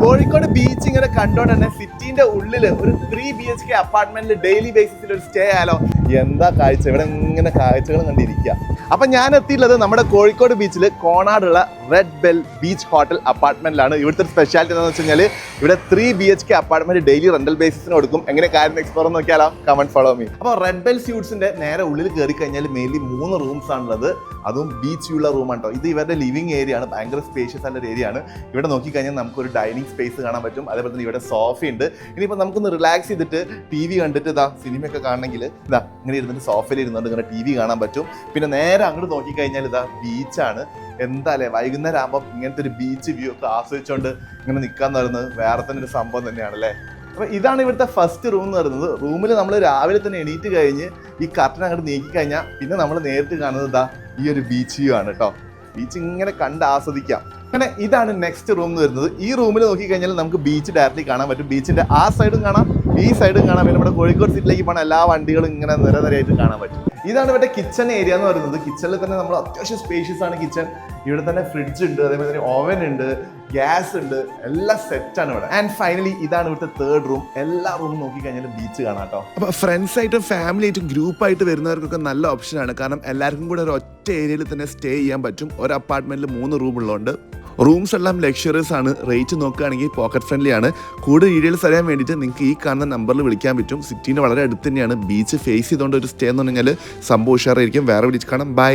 Kozhikode beach ഇങ്ങനെ കണ്ടോണ്ട് തന്നെ സിറ്റിന്റെ ഉള്ളിൽ ഒരു 3 BHK അപ്പാർട്ട്മെന്റിൽ ഡെയിലി ബേസിസിൽ ഒരു സ്റ്റേ ആയാലോ. എന്താ കാഴ്ച, ഇവിടെ ഇങ്ങനെ കാഴ്ചകൾ കണ്ടിരിക്കുക. അപ്പൊ ഞാൻ എത്തിയുള്ളത് നമ്മുടെ കോഴിക്കോട് ബീച്ചിൽ കോണാടുള്ള റെഡ് ബെൽ ബീച്ച് ഹോട്ടൽ അപ്പാർട്ട്മെന്റിലാണ്. ഇവിടുത്തെ സ്പെഷ്യാലിറ്റി എന്താണെന്ന് വെച്ച് കഴിഞ്ഞാൽ ഇവിടെ 3 BHK അപ്പാർട്ട്മെന്റ് ഡെയിലി റെന്റൽ ബേസിസിന് കൊടുക്കും. എങ്ങനെ കാര്യം എക്സ്പ്ലോർ നോക്കിയാലോ, കമന്റ് ഫോളോ മീ. അപ്പോൾ റെഡ് ബെൽ സ്യൂട്ട്സിന്റെ നേരെ ഉള്ളിൽ കയറി കഴിഞ്ഞാൽ മെയിൻലി 3 റൂംസ് ആണുള്ളത്. അതും ബീച്ച് വ്യൂ ഉള്ള റൂമാണ് കേട്ടോ. ഇത് ഇവരുടെ ലിവിംഗ് ഏരിയ ആണ്, ഭയങ്കര സ്പേഷ്യസ് ആയിട്ടുള്ള ഒരു ഏരിയ ആണ്. ഇവിടെ നോക്കിക്കഴിഞ്ഞാൽ നമുക്കൊരു ഡൈനിങ് സ്പേസ് കാണാൻ പറ്റും. അതേപോലെ തന്നെ ഇവിടെ സോഫ ഉണ്ട്. ഇനിയിപ്പോൾ നമുക്കൊന്ന് റിലാക്സ് ചെയ്തിട്ട് TV കണ്ടിട്ട് ഇതാ സിനിമയൊക്കെ കാണണമെങ്കിൽ ഇതാ ഇങ്ങനെ ഇരുന്നിട്ട് സോഫയിൽ ഇരുന്നുകൊണ്ട് ഇങ്ങനെ TV കാണാൻ പറ്റും. പിന്നെ നേരെ അങ്ങോട്ട് നോക്കിക്കഴിഞ്ഞാൽ ഇതാ ബീച്ചാണ്. എന്താ അല്ലേ, വൈകുന്നേരം ആകുമ്പോൾ ഇങ്ങനത്തെ ഒരു ബീച്ച് വ്യൂ ഒക്കെ ആസ്വദിച്ചുകൊണ്ട് ഇങ്ങനെ നിൽക്കാന്ന് പറയുന്നത് വേറെ തന്നെ ഒരു സംഭവം തന്നെയാണ് അല്ലേ. അപ്പോൾ ഇതാണ് ഇവിടുത്തെ ഫസ്റ്റ് റൂം എന്ന് പറയുന്നത്. റൂമിൽ നമ്മൾ രാവിലെ തന്നെ എണീറ്റ് കഴിഞ്ഞ് ഈ കർട്ടൻ അങ്ങോട്ട് നീക്കി കഴിഞ്ഞാൽ പിന്നെ നമ്മൾ നേരിട്ട് കാണുന്നത് ഇതാ ഈ ഒരു ബീച്ച് വ്യൂ ആണ് കേട്ടോ. ബീച്ച് ഇങ്ങനെ കണ്ട് ആസ്വദിക്കാം. അങ്ങനെ ഇതാണ് നെക്സ്റ്റ് റൂം എന്ന് വരുന്നത്. ഈ റൂമിൽ നോക്കിക്കഴിഞ്ഞാൽ നമുക്ക് ബീച്ച് ഡയറക്റ്റ്ലി കാണാൻ പറ്റും. ബീച്ചിന്റെ ആ സൈഡും കാണാം, ഈ സൈഡും കാണാം. പിന്നെ നമ്മുടെ കോഴിക്കോട് സിറ്റിയിലേക്ക് പോകുന്ന എല്ലാ വണ്ടികളും ഇങ്ങനെ നിരനിരയായിട്ട് കാണാൻ പറ്റും. ഇതാണ് ഇവിടെ കിച്ചൺ ഏരിയ എന്ന് പറയുന്നത്. കിച്ചണിൽ തന്നെ നമ്മൾ അത്യാവശ്യം സ്പേഷ്യസ് ആണ് കിച്ചൺ. ഇവിടെ തന്നെ ഫ്രിഡ്ജ് ഉണ്ട്, അതേപോലെ തന്നെ ഓവൻ ഉണ്ട്, ഗ്യാസ് ഉണ്ട്, എല്ലാം സെറ്റാണ് ഇവിടെ. ആൻഡ് ഫൈനലി ഇതാണ് ഇവിടുത്തെ തേർഡ് റൂം. എല്ലാ റൂമും നോക്കിക്കഴിഞ്ഞാൽ ബീച്ച് കാണാം കേട്ടോ. അപ്പോൾ ഫ്രണ്ട്സ് ആയിട്ടും ഫാമിലി ആയിട്ടും ഗ്രൂപ്പായിട്ട് വരുന്നവർക്കൊക്കെ നല്ല ഓപ്ഷനാണ്. കാരണം എല്ലാവർക്കും കൂടെ ഒരു ഒറ്റ ഏരിയയിൽ തന്നെ സ്റ്റേ ചെയ്യാൻ പറ്റും. ഒരു അപ്പാർട്ട്മെന്റിൽ 3 റൂം ഉള്ളതുകൊണ്ട് റൂംസ് എല്ലാം ലക്ഷറീസ് ആണ്. റേറ്റ് നോക്കുകയാണെങ്കിൽ പോക്കറ്റ് ഫ്രണ്ട്ലി ആണ്. കൂടുതൽ ഡീറ്റെയിൽസ് അറിയാൻ വേണ്ടിയിട്ട് നിങ്ങൾക്ക് ഈ കാണുന്ന നമ്പറിൽ വിളിക്കാൻ പറ്റും. സിറ്റീൻ്റെ വളരെ അടുത്ത് തന്നെയാണ്. ബീച്ച് ഫേസ് ചെയ്തുകൊണ്ട് ഒരു സ്റ്റേ എന്ന് പറഞ്ഞാൽ സംഭവം ഉഷാറായിരിക്കും. വേറെ വിളിച്ച് കാണാം. ബൈ.